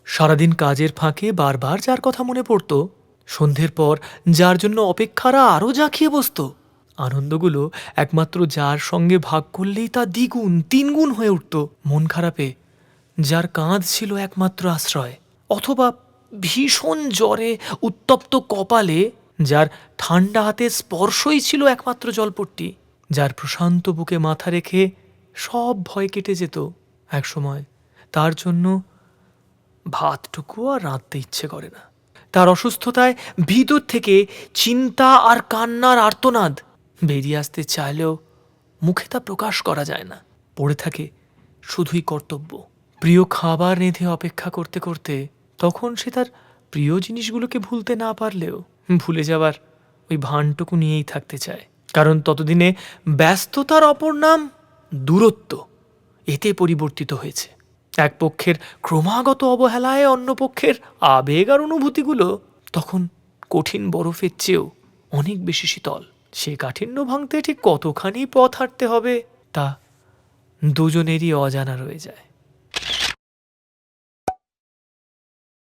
সারাদিন কাজের ফাঁকে বারবার যার কথা মনে পড়ত, সন্ধ্যের পর যার জন্য অপেক্ষারা আরও জাঁকিয়ে বসত, আনন্দগুলো একমাত্র যার সঙ্গে ভাগ করলেই তা দ্বিগুণ তিনগুণ হয়ে উঠত। মন খারাপে যার কাঁধ ছিল একমাত্র আশ্রয়, অথবা ভীষণ জ্বরে উত্তপ্ত কপালে যার ঠান্ডা হাতে স্পর্শই ছিল একমাত্র জলপট্টি, যার প্রশান্ত বুকে মাথা রেখে সব ভয় কেটে যেত একসময়, তার জন্য ভাতটুকু আর রাঁধতে ইচ্ছে করে না। তার অসুস্থতায় ভিতর থেকে চিন্তা আর কান্নার আর্তনাদ বেরিয়ে আসতে চাইলেও মুখে তা প্রকাশ করা যায় না। পড়ে থাকে শুধুই কর্তব্য। প্রিয় খাবার রেঁধে অপেক্ষা করতে করতে তখন সে তার প্রিয় জিনিসগুলোকে ভুলতে না পারলেও ভুলে যাওয়ার ওই ভানটুকু নিয়েই থাকতে চায়। কারণ ততদিনে ব্যস্ততার অপর নাম দূরত্ব এতে পরিবর্তিত হয়েছে। এক পক্ষের ক্রমাগত অবহেলায় অন্য পক্ষের আবেগ আর অনুভূতিগুলো তখন কঠিন বরফের চেয়েও অনেক বেশি শীতল। সে কাঠিন্য ভাঙতে ঠিক কতখানি পথ হাঁটতে হবে তা দুজনেরই অজানা রয়ে যায়।